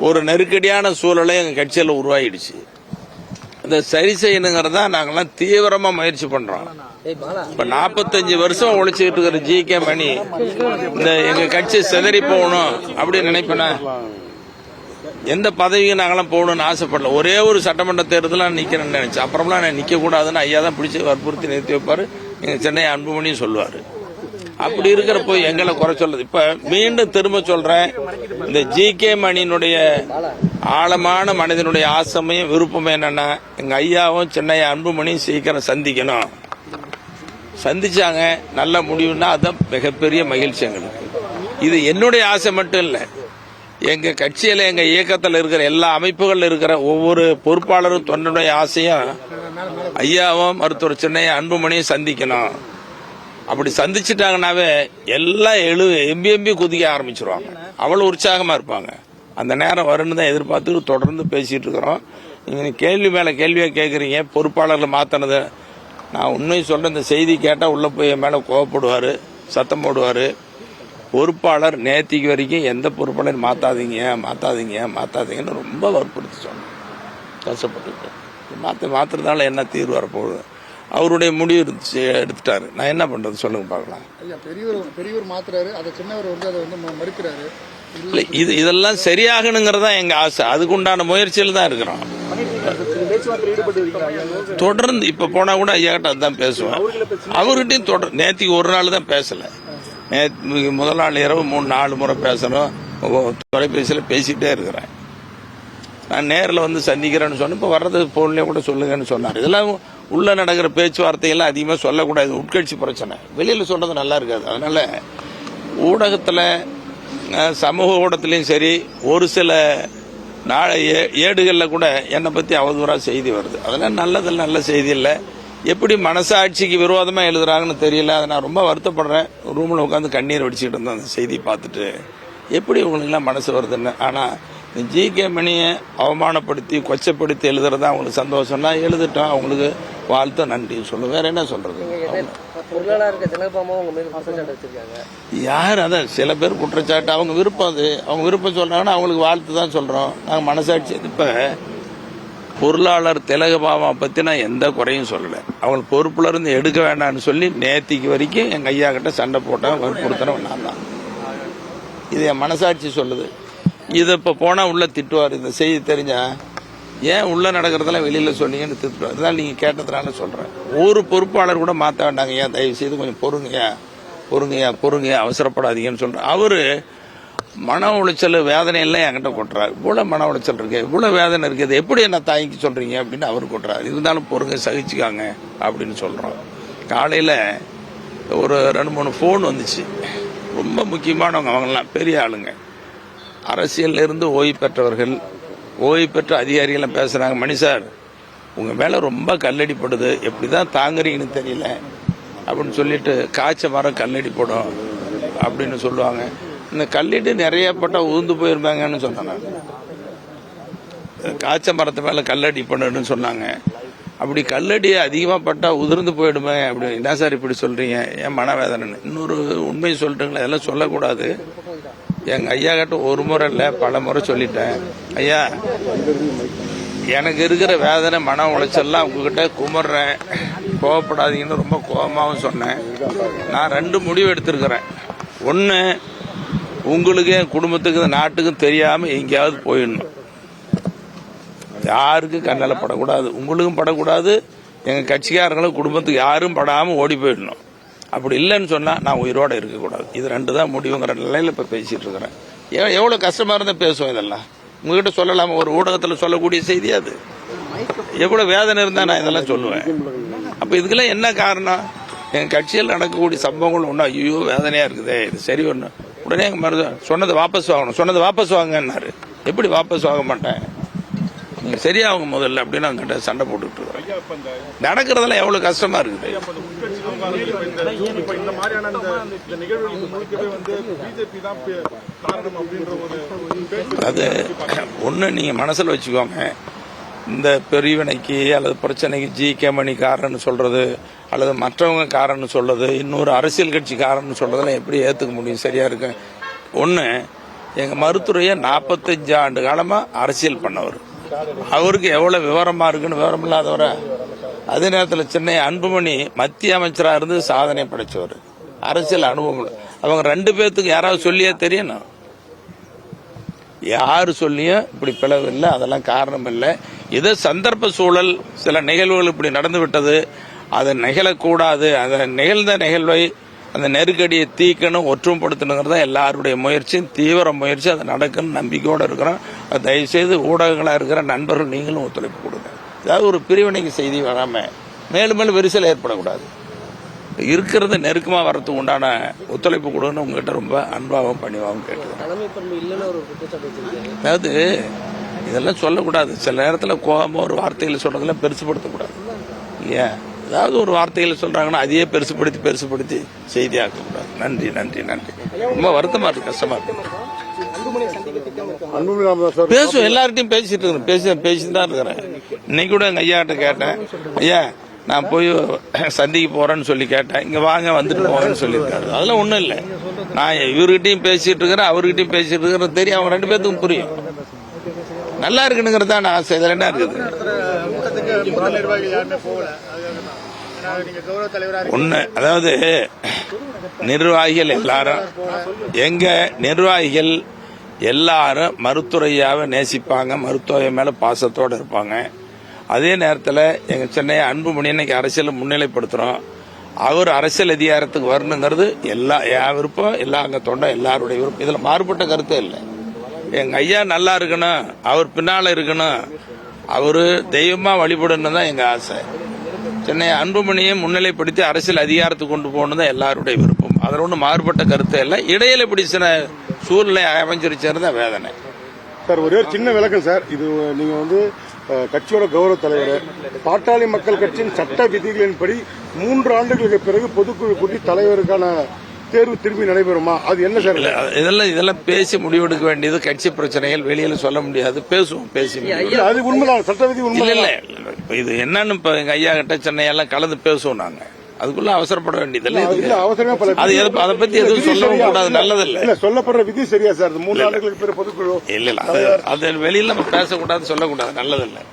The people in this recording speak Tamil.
ஒரு நெருக்கடியான சூழலை எங்க கட்சியில் உருவாயிடுச்சு. அதை சரி செய்யணுங்கிறதா நாங்கெல்லாம் தீவிரமா முயற்சி பண்றோம். இப்ப 45 வருஷம் ஒழிச்சுக்கிட்டு இருக்கிற ஜி.கே. மணி இந்த எங்க கட்சி சிதறி போகணும் அப்படின்னு நினைப்பேனா? எந்த பதவிக்கு நாங்களாம் போகணும்னு ஆசைப்படல. ஒரே ஒரு சட்டமன்ற தேர்தலாம் நிக்கிறேன்னு நினைச்சேன். அப்புறம்லாம் நான் நிக்க கூடாதுன்னு ஐயா தான் பிடிச்சி வற்புறுத்தி நிறுத்தி வைப்பாரு. எங்க சென்னை அன்புமணியும் சொல்லுவாரு. அப்படி இருக்கிறப்போ எங்களை குறை சொல்றது. இப்ப மீண்டும் திரும்ப சொல்றேன், இந்த ஜி.கே. மணியினுடைய ஆழமான மனிதனுடைய ஆசையும் விருப்பம் என்னன்னா, எங்க ஐயாவும் சென்னை அன்புமணியும் சீக்கிரம் சந்திக்கணும். சந்திச்சாங்க, நல்ல முடிவுன்னா அதுதான் மிகப்பெரிய மகிழ்ச்சி எங்களுக்கு. இது என்னுடைய ஆசை மட்டும் இல்ல, எங்க கட்சியில எங்க இயக்கத்தில் இருக்கிற எல்லா அமைப்புகள் இருக்கிற ஒவ்வொரு பொறுப்பாளரும் தொண்டனுடைய ஆசையும் ஐயாவும் மருத்துவர் சென்னை அன்புமணியும் சந்திக்கணும். அப்படி சந்திச்சுட்டாங்கன்னாவே எல்லாம் எம்பி குதிக்க ஆரம்பிச்சிருவாங்க. அவ்வளவு உற்சாகமா இருப்பாங்க. அந்த நேரம் வரும்னு தான் எதிர்பார்த்து தொடர்ந்து பேசிட்டு இருக்கிறோம். நீங்க கேள்வி மேல கேள்வியா கேட்கறீங்க. பொறுப்பாளர்களை மாத்தினது நான் உண்மை சொல்றேன். இந்த செய்தி கேட்டா உள்ள போய் என் மேல கோவப்படுவாரு, சத்தம் போடுவாரு. பொறுப்பாளர் நேத்திக்கு வரைக்கும் எந்த பொறுப்பாளர் மாத்தாதீங்கன்னு ரொம்ப வற்புறுத்தி சொன்னேன். கஷ்டப்பட்டு மாத்துறதால என்ன தீர்வு வரப்போகுது? அவருடைய முடிவு எடுத்துட்டாரு. நான் என்ன பண்றது சொல்லுங்க பார்க்கலாம். பெரியவர் மாத்துறாரு, அதை சின்னவர் அதை மறுக்கிறாரு. இதெல்லாம் சரியாகணுங்கிறதா எங்க ஆசை. அதுக்குண்டான முயற்சியில் தான் இருக்கிறோம். தொடர்ந்து இப்ப போனா கூட ஐயா கிட்ட அதுதான் பேசுவேன். அவர்கிட்டையும் தொடர்ந்து நேத்திக்கு ஒரு நாள் தான் பேசல. முதல் நாள் இரவு 3-4 முறை பேசணும். தொலைபேசியில பேசிட்டே இருக்கிறேன். நான் நேரில் வந்து சந்திக்கிறேன்னு சொன்ன, இப்ப வர்றது போன்லயே கூட சொல்லுங்கன்னு சொன்னார். இதெல்லாம் உள்ள நடக்கிற பேச்சுவார்த்தைகள்லாம் அதிகமாக சொல்லக்கூடாது. உட்கட்சி பிரச்சனை வெளியில் சொல்றது நல்லா இருக்காது. அதனால ஊடகத்தில், சமூக ஊடகத்திலையும் சரி, ஒரு சில ஏடுகளில் கூட என்னை பற்றி அவதூறாக செய்தி வருது. அதெல்லாம் நல்ல செய்தி இல்லை. எப்படி மனசாட்சிக்கு விரோதமாக எழுதுறாங்கன்னு தெரியல. அதை நான் ரொம்ப வருத்தப்படுறேன். ரூமில் உட்காந்து கண்ணீர் வடிச்சுக்கிட்டு இருந்தேன் அந்த செய்தி பார்த்துட்டு. எப்படி உங்களுக்குலாம் மனசு வருதுன்னு. ஆனால் ஜி.கே. மணியை அவமானப்படுத்தி கொச்சப்படுத்தி எழுதுறதா அவங்களுக்கு சந்தோஷம்னா எழுதிட்டோம். அவங்களுக்கு வாழ்த்து, நன்றி சொல்லு. வேற என்ன சொல்றது? யார் அதான் சில பேர் குற்றச்சாட்டு, அவங்க விருப்பம். அது அவங்க விருப்பம் சொல்றாங்கன்னா அவங்களுக்கு வாழ்த்து தான் சொல்றோம். நாங்க மனசாட்சி. இப்ப பொருளாளர் திலகபாமா பத்தி நான் எந்த குறையும் சொல்லல. அவங்க பொறுப்புல இருந்து எடுக்க வேண்டாம்னு சொல்லி நேத்திக்கு வரைக்கும் எங்க ஐயா கிட்ட சண்டை போட்டேன், வற்புறுத்தினவன் நான் தான். இது என் மனசாட்சி சொல்லுது. இதை இப்ப போனா உள்ள திட்டுவார். இந்த செய்தி தெரிஞ்சா ஏன் உள்ள நடக்கிறதெல்லாம் வெளியில சொன்னீங்கன்னு திட்டுவார். அதனால நீங்க கேட்டதுனால சொல்றேன். ஒரு பொறுப்பாளர் கூட மாத்த வேண்டாங்க. ஏன் தயவு செய்து கொஞ்சம் பொறுங்கயா அவசரப்படாதீங்கன்னு சொல்றேன். அவரு மன உளைச்சல் வேதனை எல்லாம் என்கிட்ட கொட்டுறாரு. இவ்வளவு மன உளைச்சல் இருக்கு, இவ்வளவு வேதனை இருக்குது, எப்படி என்ன தாய்க்கு சொல்றீங்க அப்படின்னு அவரு கொட்டுறாரு. இருந்தாலும் பொறுங்க, சகிச்சுக்காங்க அப்படின்னு சொல்றோம். காலையில ஒரு 2-3 போன் வந்துச்சு. ரொம்ப முக்கியமானவங்க, அவங்கெல்லாம் பெரிய ஆளுங்க, அரசியல் இருந்து ஓய்வு பெற்றவர்கள், ஓய்வு பெற்ற அதிகாரிகள் பேசுறாங்க. மணி சார், உங்க மேல ரொம்ப கல்லடிப்படுது, எப்படிதான் தாங்குறீங்கன்னு தெரியல அப்படின்னு சொல்லிட்டு, காய்ச்ச மரம் கல்லடி போடும் அப்படின்னு சொல்லுவாங்க. இந்த கல்லடி நிறைய பட்டா உதிர்ந்து போயிருப்பாங்கன்னு சொன்னாங்க. காய்ச்ச மரத்து மேல கல்லடி பண்ணுன்னு சொன்னாங்க. அப்படி கல்லடி அதிகமா பட்டா உதிர்ந்து போயிடுமே அப்படி. என்ன சார் இப்படி சொல்றீங்க? ஏன் மனவேதனை? இன்னொரு உண்மை சொல்லிட்டுங்களா, இதெல்லாம் சொல்லக்கூடாது. எங்க ஐயா கிட்ட ஒரு முறை இல்ல, பல முறை சொல்லிட்டேன். ஐயா, எனக்கு இருக்கிற வேதனை, மன உளைச்சல்லாம் உங்ககிட்ட குமர்றேன், கோவப்படாதீங்கன்னு ரொம்ப கோபமாவும் சொன்னேன். நான் 2 முடிவு எடுத்திருக்கிறேன். ஒன்னு, உங்களுக்கு, என் குடும்பத்துக்கு, நாட்டுக்கும் தெரியாம எங்கேயாவது போயிடணும். யாருக்கும் கண்ணால படக்கூடாது, உங்களுக்கும் படக்கூடாது, எங்க கட்சிக்காரங்களும் குடும்பத்துக்கு யாரும் படாம ஓடி போயிடணும். அப்படி இல்லைன்னு சொன்னா நான் உயிரோட இருக்கக்கூடாது. இது 2 தான் முடிவுங்கிற நிலையில இப்ப பேசிட்டு இருக்கிறேன். எவ்வளவு கஷ்டமா இருந்தா பேசுவோம். இதெல்லாம் உங்ககிட்ட சொல்லலாம? ஒரு ஊடகத்துல சொல்லக்கூடிய செய்தி அது. எவ்வளவு வேதனை இருந்தா நான் இதெல்லாம் சொல்லுவேன். அப்ப இதுக்கெல்லாம் என்ன காரணம்? எங்க கட்சியில் நடக்கக்கூடிய சம்பவங்கள் ஒண்ணு ஐயோ வேதனையா இருக்குது, இது சரி ஒண்ணு. உடனே எங்க மருத்துவ சொன்னதை வாபஸ் வாங்கினாரு. எப்படி வாபஸ் வாங்க மாட்டேன், நீங்க சரியாகும் முதல்ல அப்படின்னு அவங்க சண்டை போட்டுட்டு இருக்கோம். நடக்கிறதெல்லாம் எவ்வளவு கஷ்டமா இருக்குது. அது ஒண்ணு நீங்க மனசுல வச்சுக்கோங்க. இந்த பிரிவினைக்கு அல்லது பிரச்சனைக்கு ஜி.கே. மணி காரணம்னு சொல்றது, அல்லது மற்றவங்க காரணம்னு சொல்றது, இன்னொரு அரசியல் கட்சி காரணம்னு சொல்றதெல்லாம் எப்படி ஏத்துக்க முடியும்? சரியா இருக்கு. ஒண்ணு, எங்க மருத்துவரைய 45 ஆண்டு காலமா அரசியல் பண்ணவர். அவருக்கு எவ்வளவு விவரமா இருக்குன்னு விவரம் இல்லாதவர. அதே நேரத்தில் சென்னை அன்புமணி மத்திய அமைச்சராக இருந்து சாதனை படைச்சவர், அரசியல் அனுபவம். அவங்க 2 பேர்த்துக்கு யாராவது சொல்லியே தெரியணும். யாரு சொல்லியும் இப்படி பிளவு இல்லை, அதெல்லாம் காரணம் இல்லை. இது சந்தர்ப்ப சூழல், சில நிகழ்வுகள் இப்படி நடந்து விட்டது, அது நிகழக்கூடாது. அந்த நிகழ்ந்த நிகழ்வை, அந்த நெருக்கடியை தீக்கணும், ஒற்றுமைப்படுத்தணுங்கிறத எல்லாருடைய முயற்சியும், தீவிர முயற்சி. அது நடக்குன்னு நம்பிக்கையோடு இருக்கிறோம். தயவுசெய்து ஊடகங்களாக இருக்கிற நண்பர்கள் நீங்களும் ஒத்துழைப்பு கொடுங்க. ஏதாவது ஒரு பிரிவினைக்கு செய்தி வராம மேலும் மேலும் விரிசல் ஏற்படக்கூடாது. இருக்கிறது நெருக்கமா வரதுக்கு உண்டான ஒத்துழைப்பு கொடுன்னு உங்ககிட்ட ரொம்ப அன்பாகவும் பணிவாகவும் கேட்டுக்கிறேன். அதாவது இதெல்லாம் சொல்லக்கூடாது. சில நேரத்தில் கோபமா ஒரு வார்த்தைகளை சொல்றதெல்லாம் பெருசுபடுத்தக்கூடாது இல்லையா? ஏதாவது ஒரு வார்த்தைகளை சொல்றாங்கன்னா அதையே பெருசுபடுத்தி செய்தியாக்கக்கூடாது. நன்றி நன்றி நன்றி. ரொம்ப வருத்தமா இருக்கு, கஷ்டமா இருக்கு. பேசும், எல்லார்ட்டையும் பேசிட்டு இருக்கிறேன், பேசிட்டு தான் இருக்கிறேன். இன்னைக்கு கூட எங்க ஐயா கிட்ட கேட்டேன், ஐயா நான் போய் சந்திக்கு போறேன்னு சொல்லி கேட்டேன். இங்க வாங்க, வந்துட்டு போங்கன்னு சொல்லியிருக்காரு. அதெல்லாம் ஒண்ணும் இல்லை. நான் இவர்கிட்டையும் பேசிட்டு இருக்கிறேன், அவர்கிட்டையும் பேசிட்டு இருக்கிறேன். தெரியும், அவங்க 2 பேர்த்துக்கும் புரியும். நல்லா இருக்குனுங்கிறது தான் ஆசை. இதுல என்ன இருக்குது? ஒண்ணு, அதாவது நிர்வாகிகள் எல்லாரும், எங்க நிர்வாகிகள் எல்லாரும் மருத்துவரையாவை நேசிப்பாங்க, மருத்துவ மேல பாசத்தோடு இருப்பாங்க. அதே நேரத்தில் எங்க சென்னை அன்புமணி இன்னைக்கு அரசியல் முன்னிலைப்படுத்துறோம். அவர் அரசியல் அதிகாரத்துக்கு வரணுங்கிறது எல்லா விருப்பம், எல்லா அங்க தொண்டை எல்லாருடைய விருப்பம். இதுல மாறுபட்ட கருத்தே இல்லை. எங்க ஐயா நல்லா இருக்கணும், அவர் பின்னால இருக்கணும், அவரு தெய்வமா வழிபடணும் தான் எங்க ஆசை. சென்னை அன்புமணியை முன்னிலைப்படுத்தி அரசியல் அதிகாரத்துக்கு கொண்டு போகணும் தான் எல்லாருடைய விருப்பம். அதில் ஒன்றும் மாறுபட்ட கருத்தே இல்லை. இடையில இப்படி சில சூழ்நிலை அமைஞ்சிருச்சேன்னு தான் வேதனை. சார், ஒரே ஒரு சின்ன விளக்கம் சார். இது நீங்க கட்சியோட கௌரவ தலைவர், பாட்டாளி மக்கள் கட்சியின் சட்ட விதிகளின்படி 3 ஆண்டுகளுக்கு பிறகு பொதுக்குழு கூட்டி தலைவருக்கான தேர்வு திரும்பி நடைபெறுமா? அது என்ன சார்? இதெல்லாம் பேசி முடிவெடுக்க வேண்டியது கட்சி பிரச்சனைகள், வெளியில சொல்ல முடியாது. பேசுவோம், அது உண்மைதான், சட்ட விதி உண்மை இல்ல. இது என்னன்னு இப்ப எங்க ஐயா கிட்ட சென்னையெல்லாம் கலந்து பேசுவோம். நாங்க அதுக்குள்ள அவசரப்பட வேண்டியதில்லை. அதை பத்தி எதுவும் சொல்லவும் கூடாது, நல்லதில்லை. சொல்லப்படுற விதி சரியா சார்? 3 ஆண்டுகளுக்கு பிறகு பொதுக்குழு இல்ல, அது வெளியில நம்ம பேசக்கூடாது, சொல்லக்கூடாது, நல்லதில்லை.